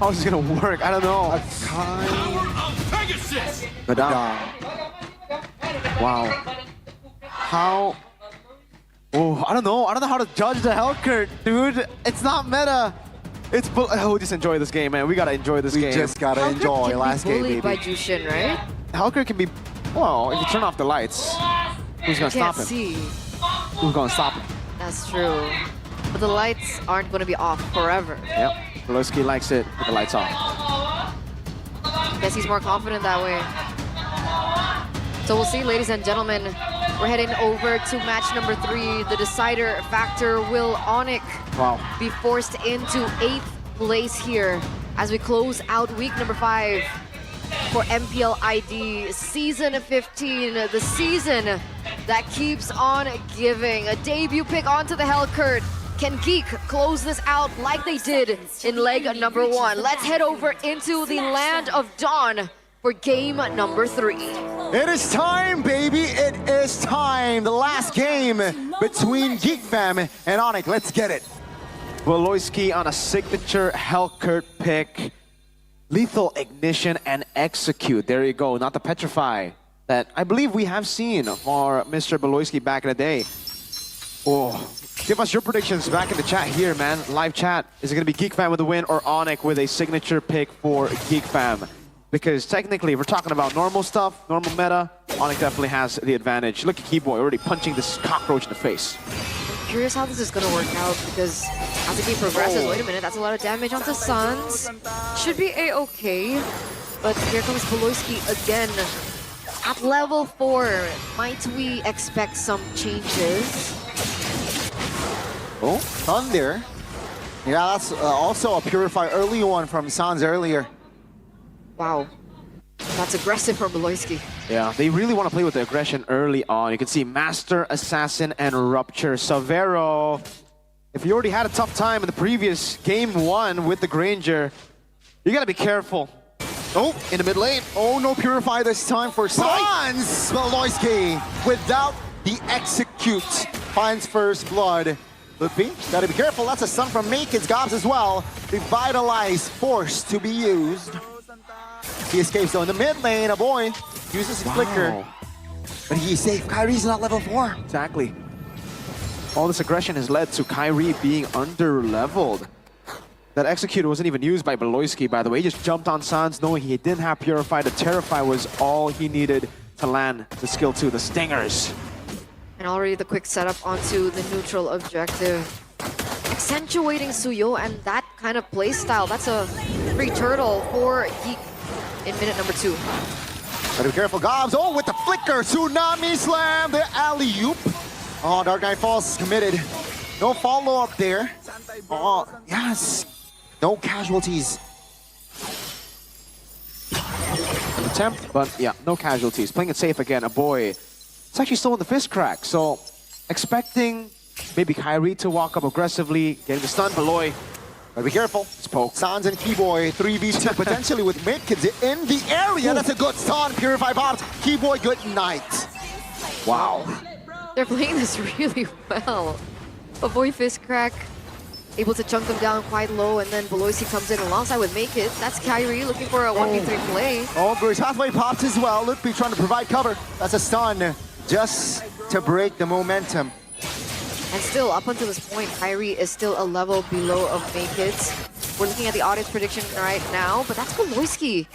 How's this gonna work? I don't know. Go down. Wow. How? Oh, I don't know. I don't know how to judge the Hellcurt, dude. It's not meta. It's just enjoy this game, man. We gotta enjoy this game. We just gotta enjoy last game, baby. By Jushin, right? Hellcurt can be, well, if you turn off the lights, who's gonna stop him? See. Who's gonna stop him? That's true. But the lights aren't gonna be off forever. Yep. Beloski likes it with the lights off. Guess he's more confident that way. So we'll see, ladies and gentlemen. We're heading over to match number 3. The decider factor. Will Onic be forced into 8th place here as we close out week number 5 for MPL ID Season 15, the season that keeps on giving. A debut pick onto the Hellcurt. Can Geek close this out like they did in leg number 1? Let's head over into the land of Dawn for game number 3. It is time, baby. It is time. The last game between Geek Fam and Onic. Let's get it. Beloski on a signature Hellcurt pick. Lethal Ignition and Execute. There you go. Not the Petrify that I believe we have seen for Mr. Beloski back in the day. Oh, give us your predictions back in the chat here, man. Live chat. Is it going to be Geek Fam with the win or Onic with a signature pick for Geek Fam? Because technically, if we're talking about normal stuff, normal meta, Onic definitely has the advantage. Look at Keyboy already punching this cockroach in the face. I'm curious how this is going to work out because as the game progresses, wait a minute, that's a lot of damage onto Suns. Should be a-okay. But here comes Beloski again. At level 4, might we expect some changes? Oh, Thunder. Yeah, that's also a Purify early one from Sans earlier. Wow, that's aggressive from Beloski. Yeah, they really want to play with the aggression early on. You can see Master, Assassin, and Rupture. Savero, if you already had a tough time in the previous game 1 with the Granger, you gotta be careful. Oh, in the mid lane. Oh, no Purify this time for Sans. Beloski without the Execute. Finds first blood. Ludwig, gotta be careful. That's a stun from Makin's Gobs as well. Revitalize, forced to be used. He escapes though in the mid lane. A boy uses his flicker. But he's safe. Kyrie's not level 4. Exactly. All this aggression has led to Kyrie being under-leveled. That Execute wasn't even used by Beloski, by the way. He just jumped on Sans knowing he didn't have Purify. The Terrify was all he needed to land the skill 2, the Stingers. And already the quick setup onto the neutral objective. Accentuating Suyo and that kind of playstyle. That's a free turtle for Geek in minute number 2. Gotta be careful, Gobs. Oh, with the flicker. Tsunami slam, the alley-oop. Oh, Dark Knight Falls is committed. No follow-up there. Oh, yes. No casualties. An attempt, but yeah, no casualties. Playing it safe again. A boy. It's actually still in the fist crack, so expecting maybe Kyrie to walk up aggressively, getting the stun. Beloy, gotta be careful. It's poke. Sans and Keyboy 3v2 potentially with mid-kids in the area. That's a good stun. Purify pops. Keyboy, good night. Wow. They're playing this really well. A boy fist crack, able to chunk them down quite low, and then Beloisi comes in alongside with Make It. That's Kyrie looking for a 1v3 play. Oh, Bruce halfway pops as well. Ludwig trying to provide cover. That's a stun just to break the momentum. And still, up until this point, Kyrie is still a level below of Make It. We're looking at the audience prediction right now, but that's Beloski.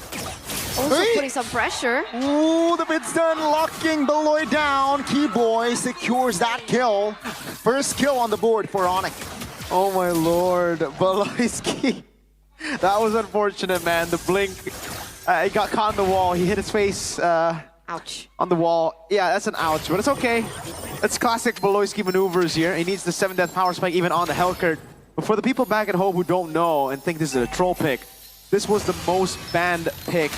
Also putting some pressure. Ooh, the mid stun locking Beloy down. Keyboy secures that kill. First kill on the board for Onic. Oh my lord, Beloyski. That was unfortunate, man. The blink, he got caught on the wall. He hit his face Ouch. on the wall. Yeah, that's an ouch, but it's okay. It's classic Beloyski maneuvers here. He needs the 7-death power spike even on the Hellcurt. But for the people back at home who don't know and think this is a troll pick, this was the most banned pick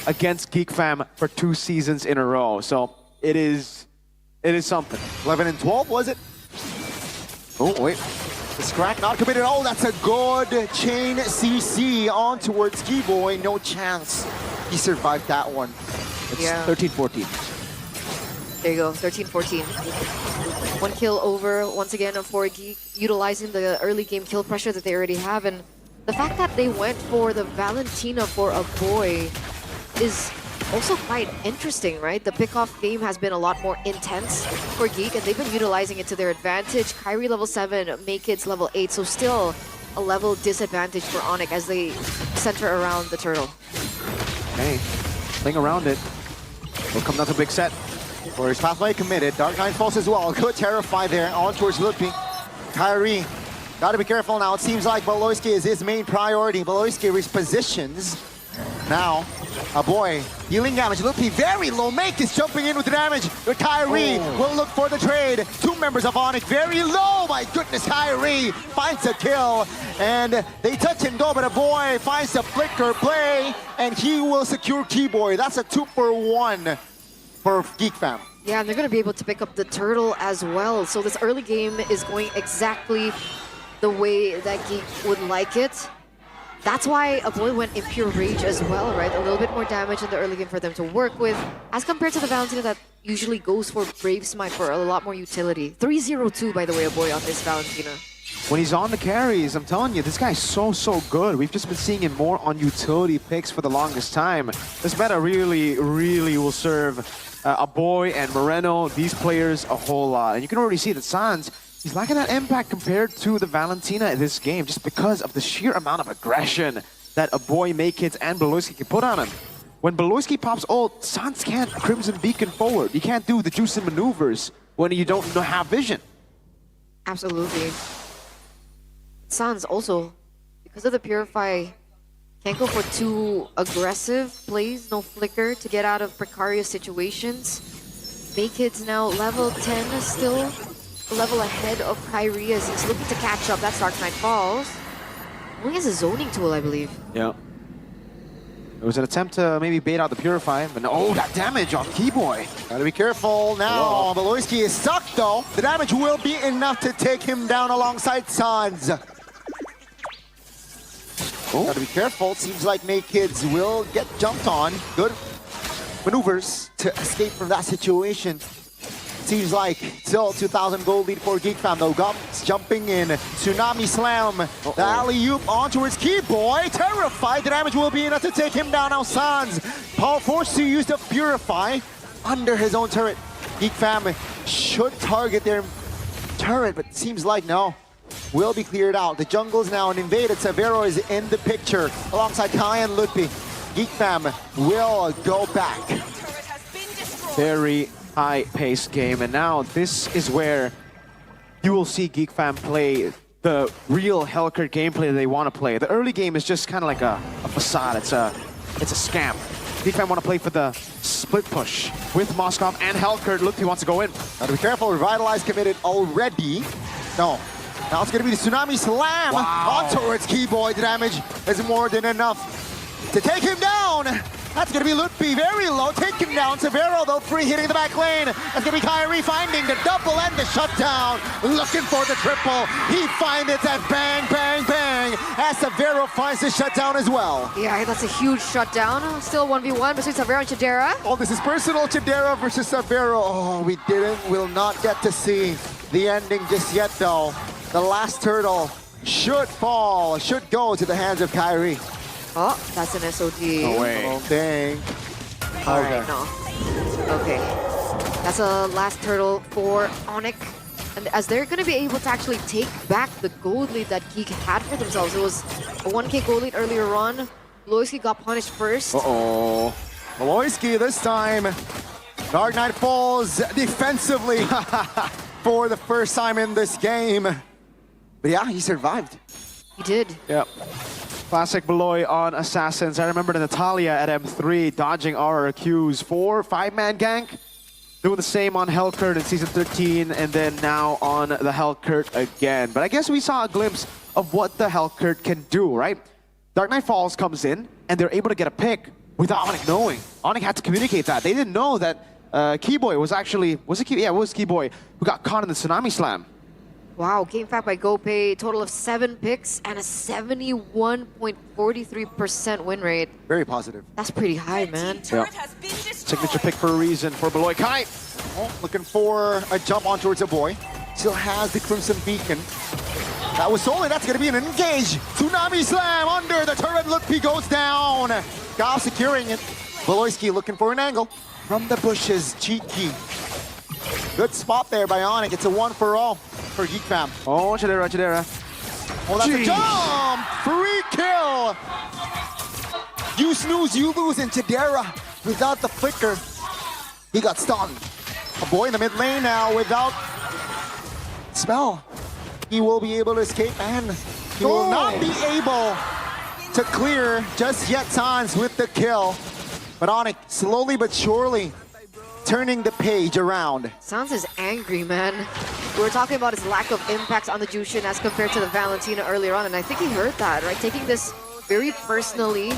against Geek Fam for 2 seasons in a row. So it is something. 11 and 12, was it? Oh, wait. The Scrack not committed. Oh, that's a good chain CC on towards Keyboy. No chance. He survived that one. It's Yeah. 13-14. There you go, 13-14. 1 kill over, once again, for Geek, utilizing the early game kill pressure that they already have. And the fact that they went for the Valentina for a boy is also quite interesting, right? The pickoff game has been a lot more intense for Geek, and they've been utilizing it to their advantage. Kyrie level 7, Makekids level 8, so still a level disadvantage for Onic as they center around the turtle. Hey, playing around it. Will come down to a big set. For his pathway committed. Dark Knight falls as well. Good Terrify there on towards Ludwig. Kyrie, gotta be careful now. It seems like Beloyski is his main priority. Beloyski repositions. Now, a boy dealing damage. Ludwig very low. Make is jumping in with the damage. But Kyrie will look for the trade. Two members of Onic very low. My goodness, Kyrie finds a kill. And they touch and go, but a boy finds a flicker play. And he will secure Keyboy. That's a 2-for-1 for Geek Fam. Yeah, and they're going to be able to pick up the turtle as well. So this early game is going exactly the way that Geek would like it. That's why a boy went Impure Rage as well, right? A little bit more damage in the early game for them to work with, as compared to the Valentina that usually goes for Brave Smite for a lot more utility. 3-0-2, by the way, a boy on this Valentina. When he's on the carries, I'm telling you, this guy's so good. We've just been seeing him more on utility picks for the longest time. This meta really will serve a boy and Moreno, these players, a whole lot. And you can already see that Sans, he's lacking that impact compared to the Valentina in this game, just because of the sheer amount of aggression that a boy, Makekids, and Beloyski can put on him. When Beloyski pops ult, Sans can't Crimson Beacon forward. You can't do the juicing maneuvers when you don't have vision. Absolutely. Sans also, because of the Purify, can't go for too aggressive plays, no flicker to get out of precarious situations. Makekids now level 10, still a level ahead of Kyrie as he's looking to catch up. That's Dark Knight Falls. Only has a zoning tool, I believe. Yeah. It was an attempt to maybe bait out the Purify, but no, that damage on Keyboy. Gotta be careful now. Beloyski is stuck though. The damage will be enough to take him down alongside Sans. Gotta be careful. Seems like Makekids will get jumped on. Good maneuvers to escape from that situation. Seems like still 2,000 gold lead for Geek Fam though. Gums jumping in. Tsunami Slam. The alley-oop on towards Keyboy. Terrified. The damage will be enough to take him down now. Sans. Paul forced to use the Purify under his own turret. Geek Fam should target their turret, but seems like no. Will be cleared out. The jungle is now invaded. Severo is in the picture alongside Kai and Ludwig. Geek Fam will go back. Very high-paced game, and now this is where you will see Geek Fam play the real Hellcurt gameplay that they want to play. The early game is just kind of like a facade. It's a scam. Geek Fam want to play for the split push with Moskov and Hellcurt. Look, he wants to go in. Gotta be careful. Revitalize committed already. No. Now it's going to be the Tsunami Slam on towards Keyboy. The damage is more than enough to take him down. That's going to be Ludwig, very low. Take him down. Severo, though, free hitting the back lane. That's going to be Kyrie finding the double and the shutdown. Looking for the triple. He finds it at bang, bang, bang. As Severo finds the shutdown as well. Yeah, that's a huge shutdown. Still 1v1 between Severo and Chidera. Oh, this is personal. Chidera versus Severo. Oh, will not get to see the ending just yet, though. The last turtle should fall, should go to the hands of Kyrie. Oh, that's an SOD. No way. Oh, dang. All right, no. Okay. That's a last turtle for Onic. And as they're going to be able to actually take back the gold lead that Geek had for themselves. It was a 1k gold lead earlier on. Beloyski got punished first. Uh-oh. Beloyski this time. Dark Knight falls defensively for the first time in this game. But yeah, he survived. He did. Yep. Classic Beloy on Assassins. I remember the Natalia at M3 dodging RRQs. 4-5-man gank. Doing the same on Hellcurt in Season 13 and then now on the Hellcurt again. But I guess we saw a glimpse of what the Hellcurt can do, right? Dark Knight Falls comes in and they're able to get a pick without Onic knowing. Onic had to communicate that. They didn't know that Keyboy was actually, was it Keyboy? Yeah, it was Keyboy who got caught in the Tsunami Slam. Wow, game fact by GoPay, total of 7 picks and a 71.43% win rate. Very positive. That's pretty high, man. Yeah. Signature pick for a reason for Beloy. Kai! Oh, looking for a jump on towards a boy. Still has the Crimson Beacon. That was solid. That's going to be an engage. Tsunami slam under the turret. Lutfi goes down. Gob securing it. Beloyski looking for an angle from the bushes. Cheeky. Good spot there by Onic. It's a one for all for Geek Fam. Oh, Chidera, Chidera. Oh, that's Jeez. a jump! Free kill! You snooze, you lose, and Chidera, without the flicker, he got stunned. A boy in the mid lane now without spell. He will be able to escape, and he will not be able to clear just yet. Sans with the kill. But Onic, slowly but surely, turning the page around. Sans is angry, man. We were talking about his lack of impact on the Jushin as compared to the Valentina earlier on, and I think he heard that, right? Taking this very personally.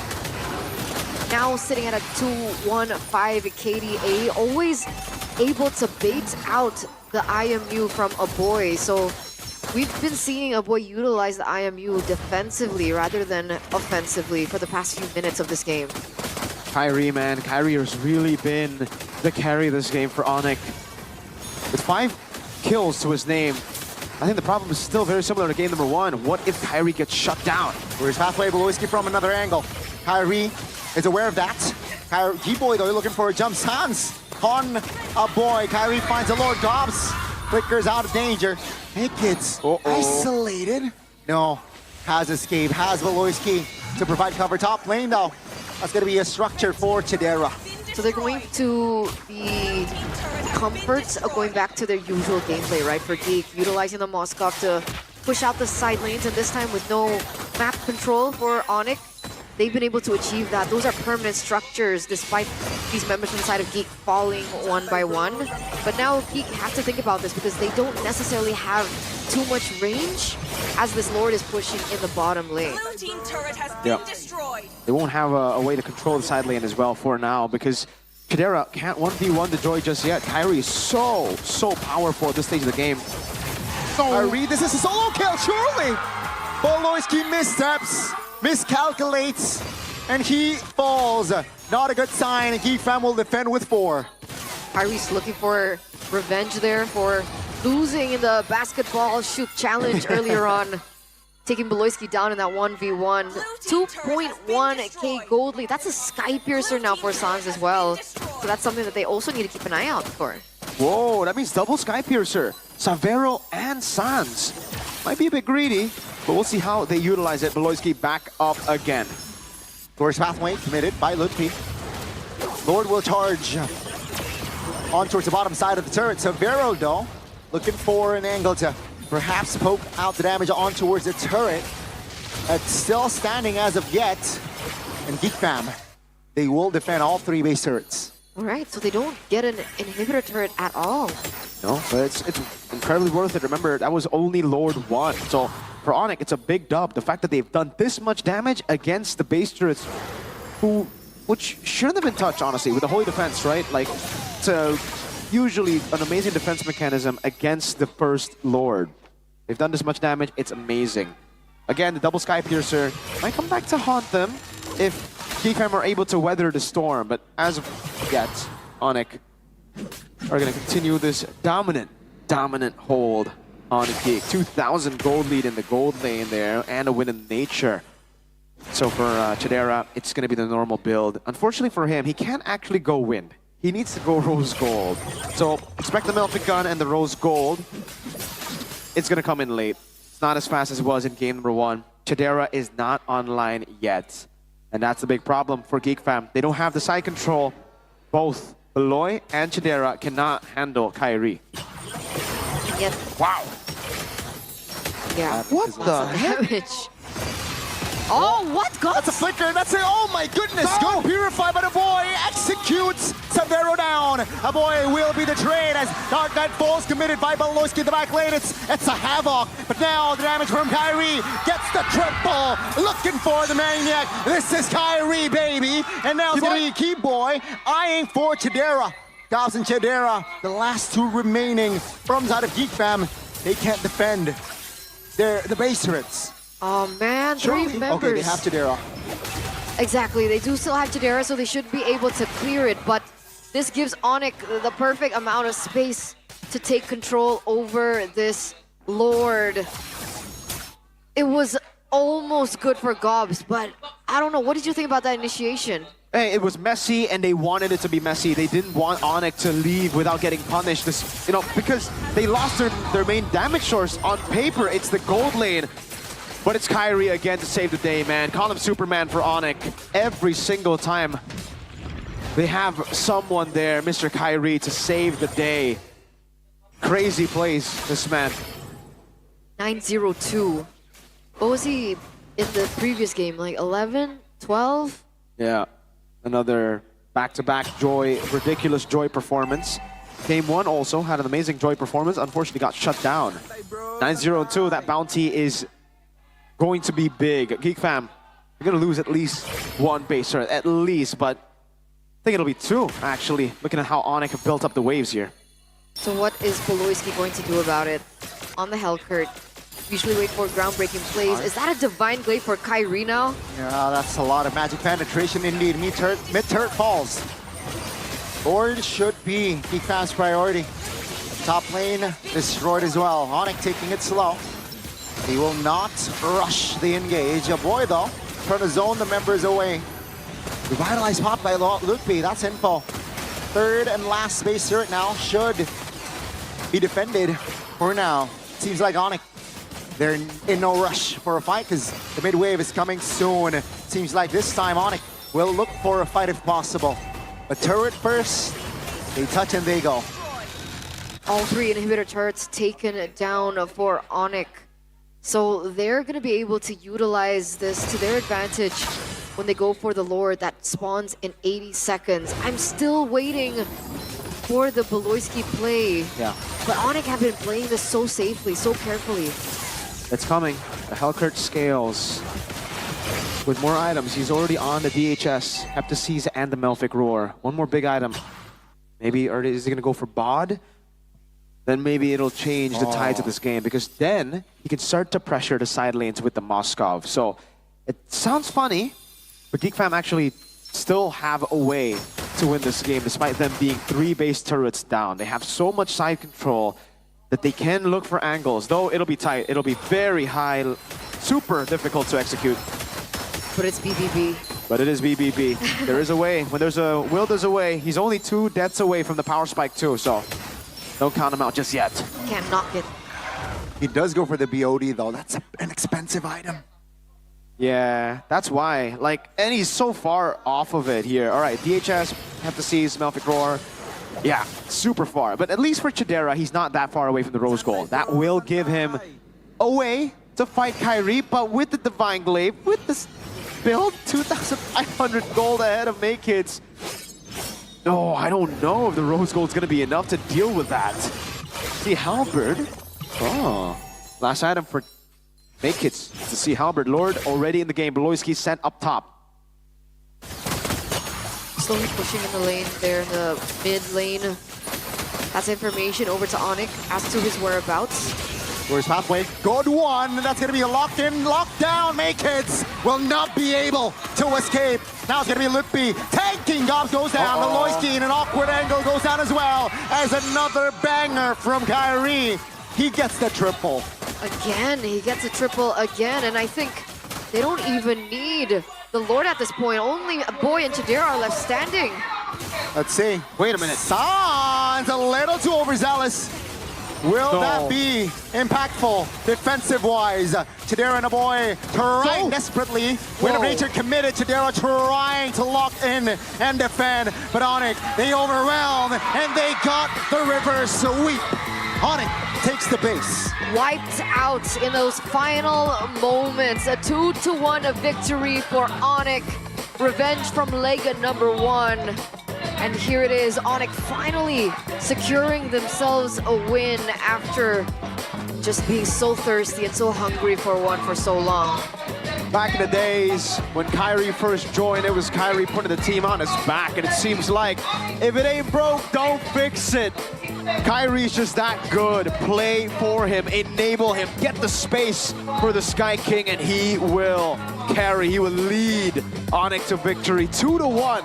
Now sitting at a 2-1-5 KDA, always able to bait out the IMU from a boy. So we've been seeing a boy utilize the IMU defensively rather than offensively for the past few minutes of this game. Kyrie, man. Kyrie has really been the carry this game for Onic. With 5 kills to his name, I think the problem is still very similar to game number 1. What if Kyrie gets shut down? Where's halfway Beloyski from another angle? Kyrie is aware of that. G-Boy, though, looking for a jump. Sans on a boy. Kyrie finds a Lord. Gobs flickers out of danger. Hey, kids. Isolated? No. Has escaped. Has Beloyski to provide cover. Top lane, though. That's going to be a structure for Chidera. So they're going to be comforts of going back to their usual gameplay, right? For Geek, utilizing the Moskov to push out the side lanes, and this time with no map control for Onic, they've been able to achieve that. Those are permanent structures despite these members inside of Geek falling one by one. But now Geek have to think about this because they don't necessarily have too much range as this Lord is pushing in the bottom lane. Blue team turret has been destroyed. They won't have a way to control the side lane as well for now because Chidera can't 1v1 the Joy just yet. Kyrie is so powerful at this stage of the game. Kyrie, this is a solo kill, surely! Beloyski missteps, miscalculates, and he falls. Not a good sign. Geek Fam will defend with 4. Kyrie's looking for revenge there for losing in the basketball shoot challenge earlier on. Taking Beloyski down in that 1v1. 2.1k gold lead. That's a sky piercer now for Sans as well. So that's something that they also need to keep an eye out for. Whoa, that means double Sky Piercer. Savero and Sans. Might be a bit greedy, but we'll see how they utilize it. Beloyski back up again. Towards pathway committed by Lutfi. Lord will charge on towards the bottom side of the turret. Savero, though, looking for an angle to perhaps poke out the damage on towards the turret. It's still standing as of yet. And Geek Fam, they will defend all 3 base turrets. All right, so they don't get an inhibitor turret at all. No, but it's incredibly worth it. Remember, that was only Lord 1. So for Onic, it's a big dub. The fact that they've done this much damage against the base turrets, which shouldn't have been touched, honestly, with the Holy Defense, right? Like, it's usually an amazing defense mechanism against the first Lord. They've done this much damage, it's amazing. Again, the double Sky Piercer might come back to haunt them if Geek Fam are able to weather the storm, but as of yet, Onic are going to continue this dominant hold on Geek. 2,000 gold lead in the gold lane there, and a win in nature. So for Chidera, it's going to be the normal build. Unfortunately for him, he can't actually go wind. He needs to go rose gold. So expect the melted gun and the rose gold. It's going to come in late. It's not as fast as it was in game number 1. Chidera is not online yet. And that's the big problem for Geek Fam. They don't have the side control. Both Beloy and Chidera cannot handle Kyrie. Yep. Wow. Yeah. What the heck? Damage. Oh, what? God. That's a flicker. That's it. Oh my goodness. Go purify by the boy. Executes Savero down. A boy will be the trade as Dark Knight falls committed by Beloyski in the back lane. It's a havoc. But now the damage from Kyrie gets the triple. Looking for the maniac. This is Kyrie, baby. And now it's going to be Key Boy eyeing for Chidera. Gobs and Chidera, the last 2 remaining from side of Geek Fam. They can't defend the base turrets. Oh man, 3 members. Okay, they have Chidera. Exactly, they do still have Chidera, so they should be able to clear it, but this gives Onic the perfect amount of space to take control over this Lord. It was almost good for Gobs, but I don't know. What did you think about that initiation? Hey, it was messy, and they wanted it to be messy. They didn't want Onic to leave without getting punished. This, you know, because they lost their main damage source. On paper, it's the gold lane. But it's Kyrie again to save the day, man. Call him Superman for Onic. Every single time they have someone there, Mr. Kyrie, to save the day. Crazy plays, this man. 9-0-2. What was he in the previous game? Like 11? 12? Yeah. Another back-to-back Joy, ridiculous Joy performance. Game 1 also had an amazing Joy performance. Unfortunately got shut down. 9-0-2, that bounty is going to be big. Geek fam, you're going to lose at least one base turret, at least, but I think it'll be 2, actually, looking at how Onic have built up the waves here. So what is Beloyski going to do about it? On the Hellcurt, usually wait for groundbreaking plays. Is that a Divine Glaive for Kyrie now? Yeah, that's a lot of magic penetration indeed. Mid-turret falls. Board should be Geek fam's priority. Top lane destroyed as well. Onic taking it slow. He will not rush the engage. A boy though, trying to zone the members away. Revitalized pop by Lutfi, that's info. Third and last base turret now should be defended for now. Seems like Onic, they're in no rush for a fight because the mid wave is coming soon. Seems like this time Onic will look for a fight if possible. But turret first, they touch and they go. All 3 inhibitor turrets taken down for Onic. So they're going to be able to utilize this to their advantage when they go for the Lord that spawns in 80 seconds. I'm still waiting for the Beloyski play. Yeah. But Onic have been playing this so safely, so carefully. It's coming. The Hellcurt scales with more items. He's already on the DHS, Heptaseas, and the Melphic Roar. One more big item. Maybe, or is he going to go for Bod? Then maybe it'll change the tides of this game, because then he can start to pressure the side lanes with the Moskov. So it sounds funny, but Geek fam actually still have a way to win this game, despite them being 3 base turrets down. They have so much side control that they can look for angles, though it'll be tight. It'll be very high, super difficult to execute. But it's BBB. But it is BBB. There is a way. When there's a will, there's a way. He's only 2 deaths away from the power spike too, so don't count him out just yet. Can't knock it. He does go for the BOD though. That's an expensive item. Yeah, that's why. Like, and he's so far off of it here. All right, DHS, Heptaseas, Melphic Roar. Yeah, super far. But at least for Chidera, he's not that far away from the Rose Gold. That will give him a way to fight Kyrie, but with the Divine Glaive, with this build, 2,500 gold ahead of Maykids. No, I don't know if the Rose Gold's going to be enough to deal with that. See, Halberd. Oh, last item for Maykids to see Halberd. Lord already in the game. Beloyski sent up top. Slowly pushing in the lane there in the mid lane. That's information over to Onic as to his whereabouts. Where's pathway? Good one. That's going to be a locked in, locked down. Maykids will not be able to escape. Now it's going to be Lutfi tanking. Gobs goes down. Beloyski in an awkward angle goes down as well as another banger from Kyrie. He gets the triple. Again, he gets a triple again, and I think they don't even need the Lord at this point. Only Boy and Chidera are left standing. Let's see. Wait a minute. San's a little too overzealous. Will that be impactful defensive-wise? Chidera and a boy trying desperately. Wind of Nature committed. Chidera trying to lock in and defend. But Onic, they overwhelm and they got the reverse sweep. Onic takes the base. Wiped out in those final moments. A 2-1 victory for Onic. Revenge from leg number 1. And here it is, Onic finally securing themselves a win after just being so thirsty and so hungry for one for so long. Back in the days when Kyrie first joined, it was Kyrie putting the team on his back, and it seems like if it ain't broke, don't fix it. Kyrie's just that good. Play for him, enable him, get the space for the Sky King, and he will carry, he will lead Onic to victory. 2-1.